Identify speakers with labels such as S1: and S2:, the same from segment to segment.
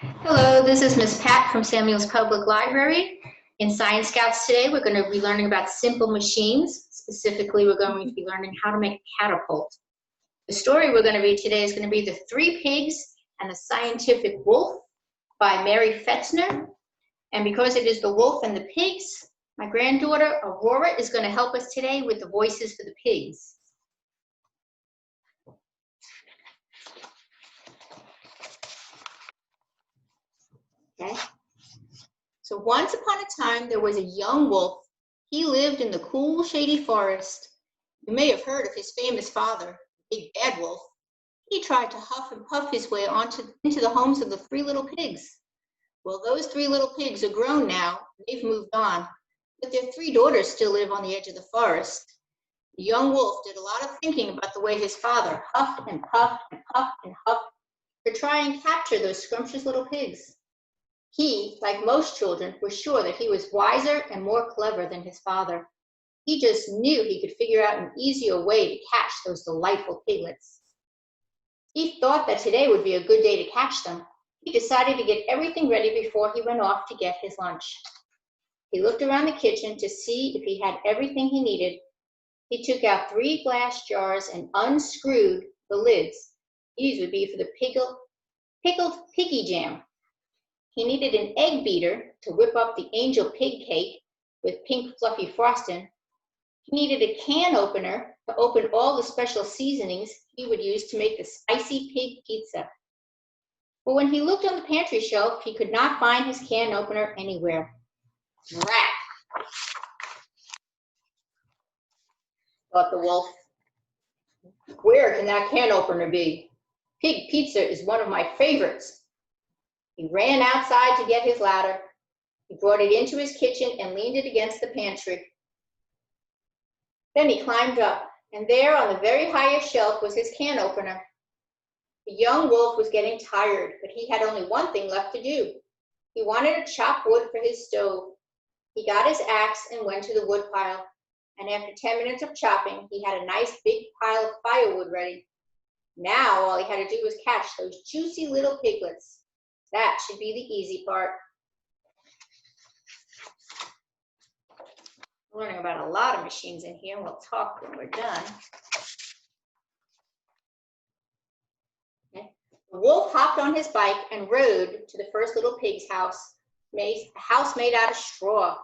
S1: Hello, this is Miss Pat from Samuel's Public Library. In Science Scouts today, we're going to be learning about simple machines. Specifically, we're going to be learning how to make a catapult. The story we're going to read today is going to be The Three Pigs and the Scientific Wolf by Mary Fetzner. And because it is the wolf and the pigs, my granddaughter Aurora is going to help us today with the voices for the pigs. Okay. So once upon a time, there was a young wolf. He lived in the cool, shady forest. You may have heard of his famous father, Big Bad Wolf. He tried to huff and puff his way into the homes of the three little pigs. Well, those three little pigs are grown now. They've moved on, but their three daughters still live on the edge of the forest. The young wolf did a lot of thinking about the way his father huffed and puffed and puffed and huffed to try and capture those scrumptious little pigs. He, like most children, was sure that he was wiser and more clever than his father. He just knew he could figure out an easier way to catch those delightful piglets. He thought that today would be a good day to catch them. He decided to get everything ready before he went off to get his lunch. He looked around the kitchen to see if he had everything he needed. He took out 3 glass jars and unscrewed the lids. These would be for the pickled piggy jam. He needed an egg beater to whip up the angel pig cake with pink fluffy frosting. He needed a can opener to open all the special seasonings he would use to make the spicy pig pizza. But when he looked on the pantry shelf, he could not find his can opener anywhere. Rat! Thought the wolf. Where can that can opener be? Pig pizza is one of my favorites. He ran outside to get his ladder. He brought it into his kitchen and leaned it against the pantry. Then he climbed up, and there on the very highest shelf was his can opener. The young wolf was getting tired, but he had only one thing left to do. He wanted to chop wood for his stove. He got his axe and went to the wood pile, and after 10 minutes of chopping, he had a nice big pile of firewood ready. Now all he had to do was catch those juicy little piglets. That should be the easy part. We're learning about a lot of machines in here. We'll talk when we're done. Okay. The wolf hopped on his bike and rode to the first little pig's house, a house made out of straw.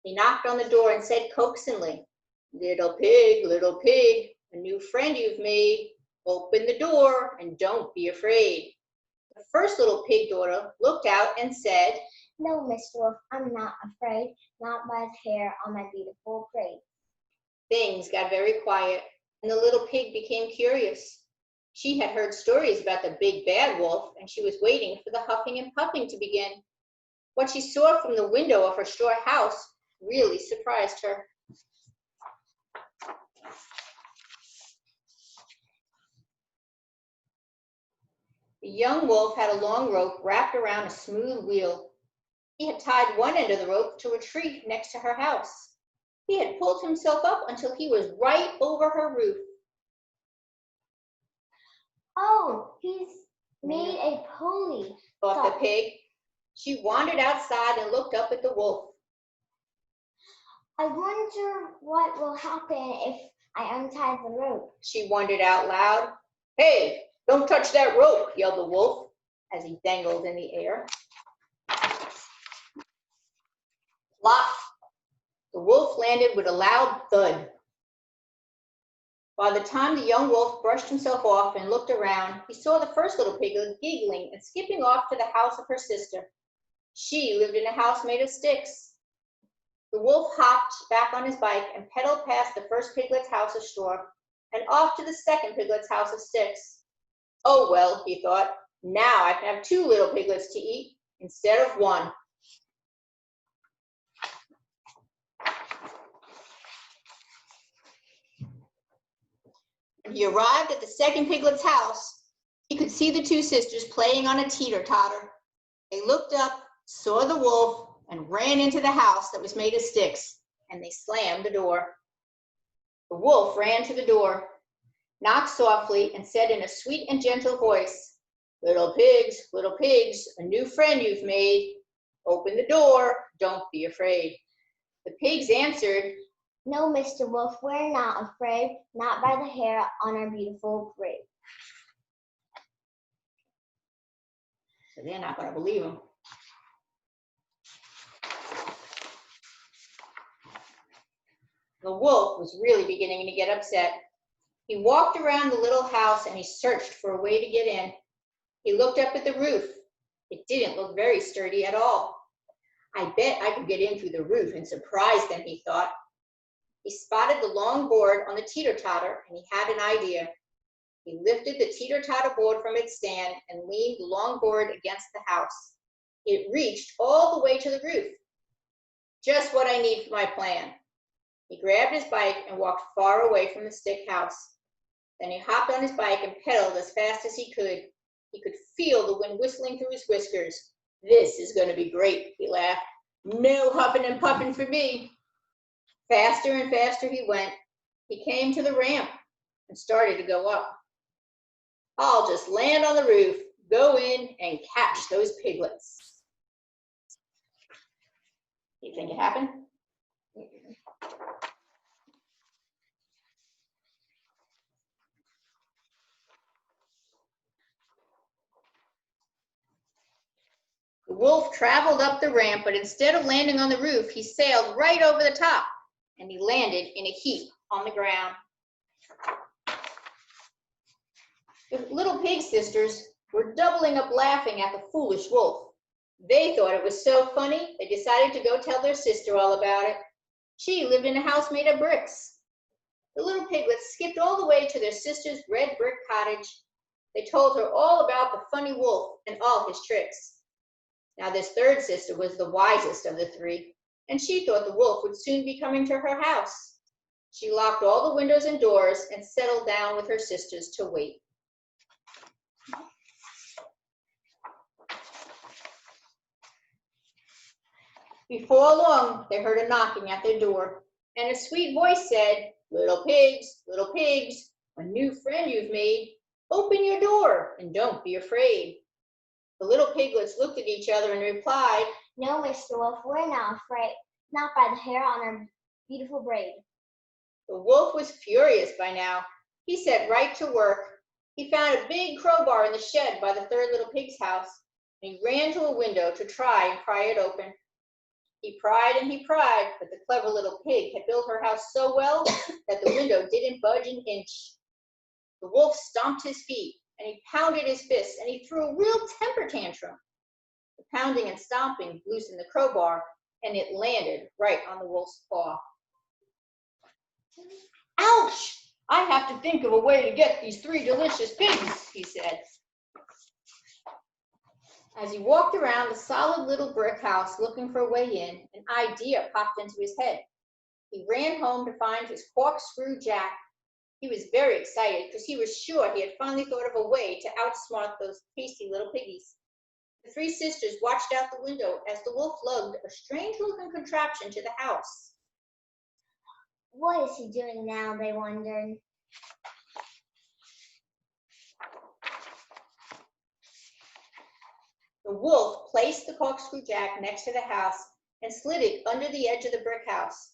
S1: He knocked on the door and said coaxingly, little pig, a new friend you've made. Open the door and don't be afraid." The first little pig daughter looked out and said,
S2: "No, Mr. Wolf, I'm not afraid, not by the hair on my beautiful braid."
S1: Things got very quiet, and the little pig became curious. She had heard stories about the big bad wolf, and she was waiting for the huffing and puffing to begin. What she saw from the window of her straw house really surprised her. The young wolf had a long rope wrapped around a smooth wheel. He had tied one end of the rope to a tree next to her house. He had pulled himself up until he was right over her roof.
S2: "Oh, he's made a pulley,"
S1: thought the pig. She wandered outside and looked up at the wolf.
S2: "I wonder what will happen if I untie the rope,"
S1: she wondered out loud. "Hey, don't touch that rope," yelled the wolf as he dangled in the air. Plop! The wolf landed with a loud thud. By the time the young wolf brushed himself off and looked around, he saw the first little piglet giggling and skipping off to the house of her sister. She lived in a house made of sticks. The wolf hopped back on his bike and pedaled past the first piglet's house of straw and off to the second piglet's house of sticks. Oh well, he thought, now I can have 2 little piglets to eat instead of 1. When he arrived at the second piglet's house, he could see the 2 sisters playing on a teeter-totter. They looked up, saw the wolf, and ran into the house that was made of sticks, and they slammed the door. The wolf ran to the door, knocked softly, and said in a sweet and gentle voice, little pigs, a new friend you've made. Open the door, don't be afraid. The pigs answered,
S2: No, Mr. Wolf, we're not afraid, not by the hair on our beautiful braid.
S1: So they're not going to believe him. The wolf was really beginning to get upset. He walked around the little house and he searched for a way to get in. He looked up at the roof. It didn't look very sturdy at all. I bet I could get in through the roof and surprise them, he thought. He spotted the long board on the teeter-totter and he had an idea. He lifted the teeter-totter board from its stand and leaned the long board against the house. It reached all the way to the roof. Just what I need for my plan. He grabbed his bike and walked far away from the stick house. Then he hopped on his bike and pedaled as fast as he could. He could feel the wind whistling through his whiskers. This is going to be great, he laughed. No huffing and puffing for me. Faster and faster he went. He came to the ramp and started to go up. I'll just land on the roof, go in, and catch those piglets. You think it happened? The wolf traveled up the ramp, but instead of landing on the roof, he sailed right over the top, and he landed in a heap on the ground. The little pig sisters were doubling up laughing at the foolish wolf. They thought it was so funny, they decided to go tell their sister all about it. She lived in a house made of bricks. The little piglets skipped all the way to their sister's red brick cottage. They told her all about the funny wolf and all his tricks. Now this third sister was the wisest of the three, and she thought the wolf would soon be coming to her house. She locked all the windows and doors and settled down with her sisters to wait. Before long, they heard a knocking at their door, and a sweet voice said, little pigs, a new friend you've made. Open your door and don't be afraid. The little piglets looked at each other and replied,
S2: No, Mr. Wolf, we're not afraid, not by the hair on our beautiful braid.
S1: The wolf was furious by now. He set right to work. He found a big crowbar in the shed by the third little pig's house, and he ran to a window to try and pry it open. He pried and he pried, but the clever little pig had built her house so well that the window didn't budge an inch. The wolf stomped his feet, and he pounded his fists, and he threw a real temper tantrum. The pounding and stomping loosened the crowbar, and it landed right on the wolf's paw. Ouch! I have to think of a way to get these three delicious pigs, he said. As he walked around the solid little brick house looking for a way in, an idea popped into his head. He ran home to find his corkscrew jack. He was very excited because he was sure he had finally thought of a way to outsmart those tasty little piggies. The three sisters watched out the window as the wolf lugged a strange-looking contraption to the house.
S2: What is he doing now, they wondered.
S1: The wolf placed the corkscrew jack next to the house and slid it under the edge of the brick house.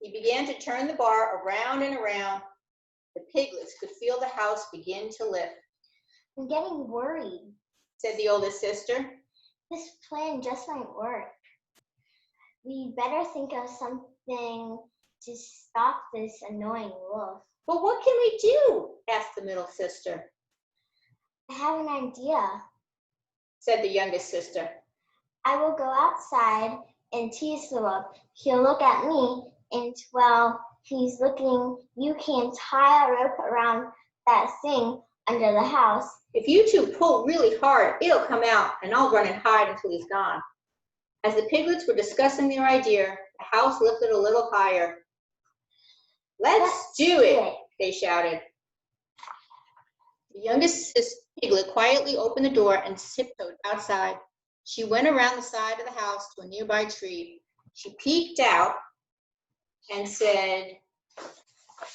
S1: He began to turn the bar around and around. The piglets could feel the house begin to lift.
S2: I'm getting worried,
S1: said the oldest sister.
S2: This plan just might work. We better think of something to stop this annoying wolf.
S1: But what can we do? Asked the middle sister.
S2: I have an idea,
S1: said the youngest sister.
S2: I will go outside and tease the wolf. He'll look at me, and while he's looking, you can tie a rope around that thing under the house.
S1: If you two pull really hard, it'll come out, and I'll run and hide until he's gone. As the piglets were discussing their idea, the house lifted a little higher. Let's do it, they shouted. The youngest piglet quietly opened the door and tiptoed outside. She went around the side of the house to a nearby tree. She peeked out and said,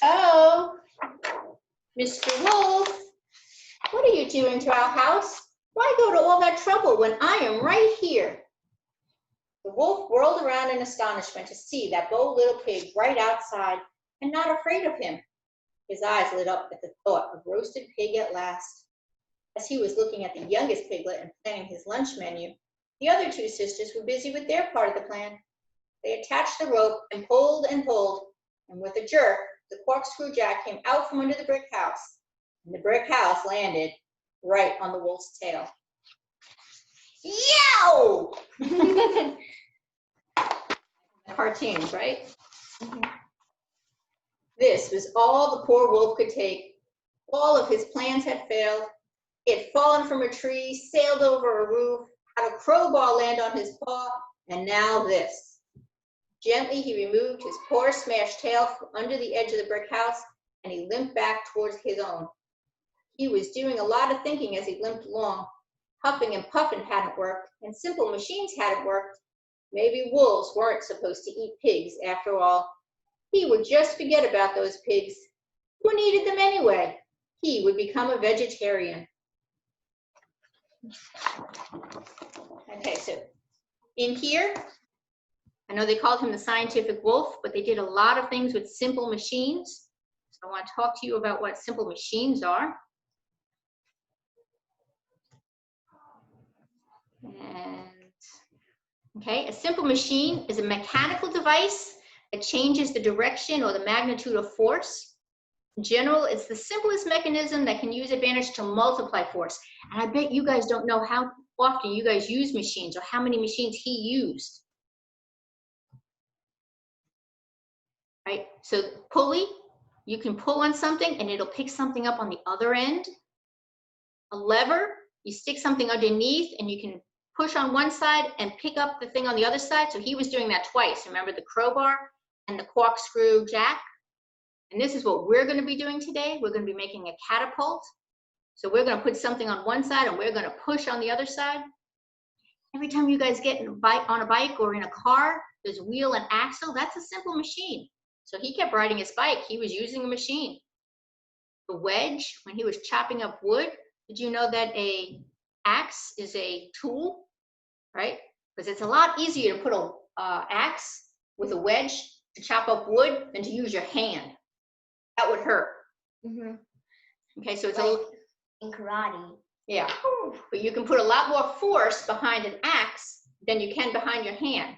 S1: Oh, Mr. Wolf, what are you doing to our house? Why go to all that trouble when I am right here? The wolf whirled around in astonishment to see that bold little pig right outside and not afraid of him. His eyes lit up at the thought of roasted pig at last. As he was looking at the youngest piglet and planning his lunch menu, the other two sisters were busy with their part of the plan. They attached the rope and pulled, and with a jerk, the corkscrew jack came out from under the brick house, and the brick house landed right on the wolf's tail. Yow! Cartoons, right? Mm-hmm. This was all the poor wolf could take. All of his plans had failed. He had fallen from a tree, sailed over a roof, had a crowbar land on his paw, and now this. Gently, he removed his poor smashed tail from under the edge of the brick house, and he limped back towards his own. He was doing a lot of thinking as he limped along. Huffing and puffing hadn't worked, and simple machines hadn't worked. Maybe wolves weren't supposed to eat pigs after all. He would just forget about those pigs. Who needed them anyway? He would become a vegetarian. Okay, so in here, I know they called him the scientific wolf, but they did a lot of things with simple machines. So I want to talk to you about what simple machines are. Okay, a simple machine is a mechanical device that changes the direction or the magnitude of force. In general, it's the simplest mechanism that can use advantage to multiply force. And I bet you guys don't know how often you guys use machines or how many machines he used. Right, so pulley, you can pull on something and it'll pick something up on the other end. A lever, you stick something underneath and you can push on one side and pick up the thing on the other side. So he was doing that twice. Remember the crowbar and the corkscrew jack? And this is what we're going to be doing today. We're going to be making a catapult. So we're going to put something on one side and we're going to push on the other side. Every time you guys get on a bike or in a car, there's a wheel and axle. That's a simple machine. So he kept riding his bike. He was using a machine. The wedge, when he was chopping up wood, did you know that an axe is a tool? Right? Because it's a lot easier to put an axe with a wedge to chop up wood than to use your hand. That would hurt. Mm-hmm. Okay, so it's like
S2: in karate.
S1: Yeah, but you can put a lot more force behind an axe than you can behind your hand.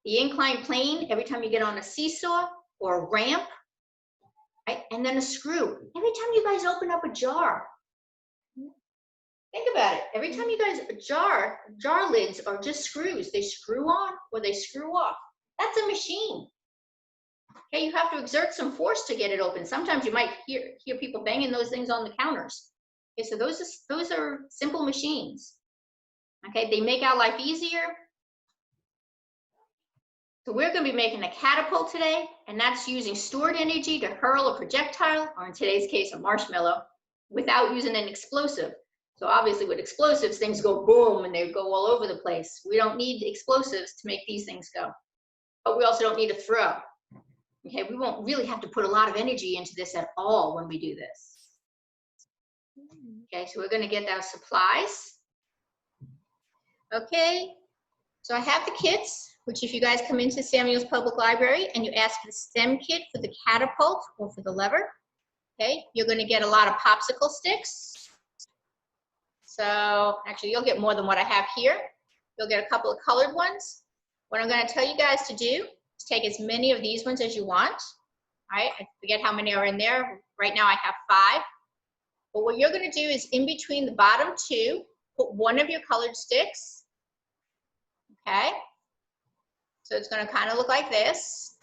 S1: The inclined plane, every time you get on a seesaw or a ramp, right? And then a screw. Every time you guys open up a jar, think about it. Every time you guys, jar lids are just screws. They screw on or they screw off. That's a machine. Okay, you have to exert some force to get it open. Sometimes you might hear people banging those things on the counters. Okay, so those are simple machines. Okay, they make our life easier. So we're going to be making a catapult today, and that's using stored energy to hurl a projectile, or in today's case, a marshmallow, without using an explosive. So obviously with explosives, things go boom and they go all over the place. We don't need explosives to make these things go. But we also don't need to throw. Okay, we won't really have to put a lot of energy into this at all when we do this. Okay, so we're going to get our supplies. Okay, so I have the kits, which if you guys come into Samuel's Public Library and you ask for the STEM kit for the catapult or for the lever, okay, you're going to get a lot of popsicle sticks. So actually you'll get more than what I have here. You'll get a couple of colored ones. What I'm going to tell you guys to do is take as many of these ones as you want. All right, I forget how many are in there. Right now I have 5. But what you're going to do is in between the bottom 2, put one of your colored sticks. Okay, so it's going to kind of look like this.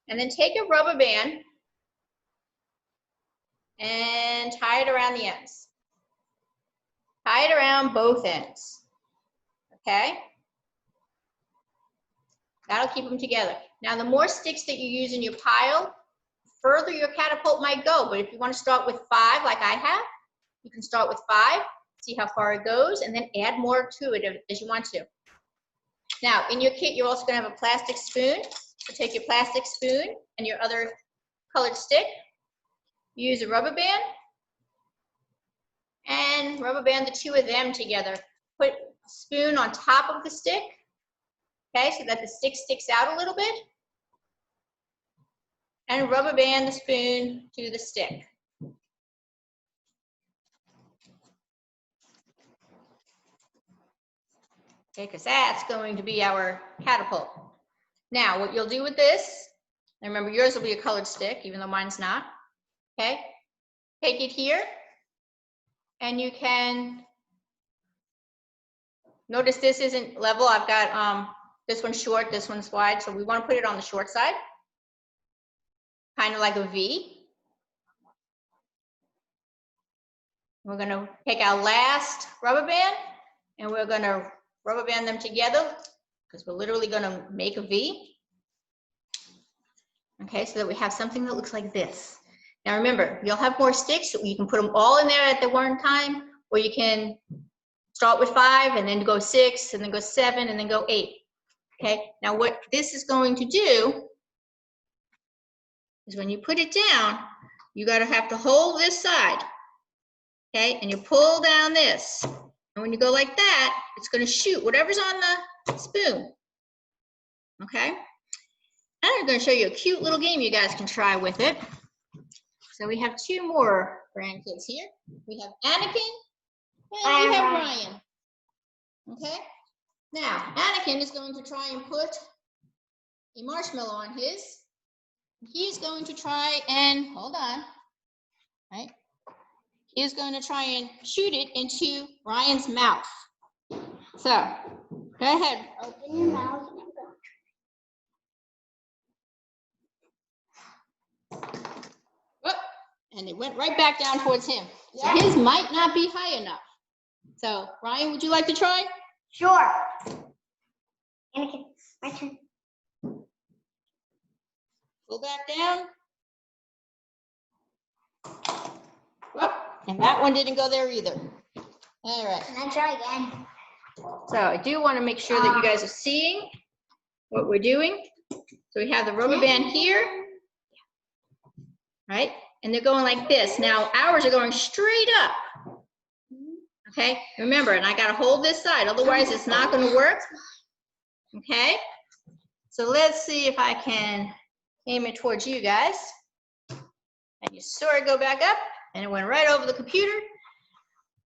S1: And then take a rubber band and tie it around the ends. Tie it around both ends. Okay, that'll keep them together. Now the more sticks that you use in your pile, the further your catapult might go. But if you want to start with 5 like I have, you can start with 5, see how far it goes, and then add more to it as you want to. Now in your kit you're also going to have a plastic spoon. So take your plastic spoon and your other colored stick. Use a rubber band and rubber band the two of them together. Put a spoon on top of the stick, okay, so that the stick sticks out a little bit. And rubber band the spoon to the stick. Okay, because that's going to be our catapult. Now, what you'll do with this, and remember yours will be a colored stick, even though mine's not, okay? Take it here, and you can, notice this isn't level. I've got this one's short, this one's wide, so we want to put it on the short side, kind of like a V. We're going to take our last rubber band, and we're going to rubber band them together, because we're literally going to make a V. Okay, so that we have something that looks like this. Now remember, you'll have more sticks, so you can put them all in there at the one time, or you can start with 5 and then go 6 and then go 7 and then go 8. Okay, now what this is going to do is when you put it down, you gotta have to hold this side, okay, and you pull down this. And when you go like that, it's gonna shoot whatever's on the spoon, okay? And I'm gonna show you a cute little game you guys can try with it. So we have 2 more grandkids here. We have Anakin and we have Ryan. Okay? Now, Anakin is going to try and put a marshmallow on his. He's going to try and, hold on, right? He's going to try and shoot it into Ryan's mouth. So, go ahead.
S2: Open your mouth.
S1: And it went right back down towards him. So his might not be high enough. So, Ryan, would you like to try?
S2: Sure. Anakin, my turn.
S1: Pull back down. Whoop. And that one didn't go there either. All right.
S2: Can I try again?
S1: So I do want to make sure that you guys are seeing what we're doing. So we have the rubber band here, right? And they're going like this. Now ours are going straight up. Okay, remember, and I got to hold this side, otherwise it's not going to work. Okay, so let's see if I can aim it towards you guys. And you saw it go back up, and it went right over the computer.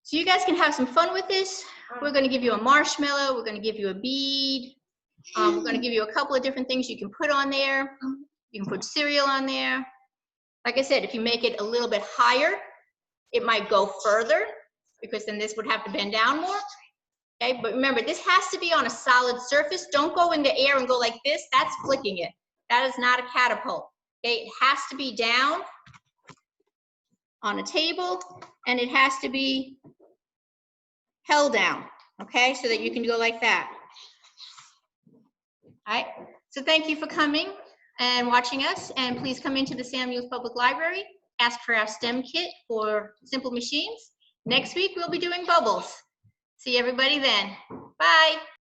S1: So you guys can have some fun with this. We're going to give you a marshmallow. We're going to give you a bead. We're going to give you a couple of different things you can put on there. You can put cereal on there. Like I said, if you make it a little bit higher, it might go further, because then this would have to bend down more. Okay, but remember, this has to be on a solid surface. Don't go in the air and go like this. That's flicking it. That is not a catapult. Okay, it has to be down on a table, and it has to be held down, okay, so that you can go like that. All right, so thank you for coming and watching us, and please come into the Samuels Public Library, ask for our STEM kit for simple machines. Next week, we'll be doing bubbles. See everybody then. Bye.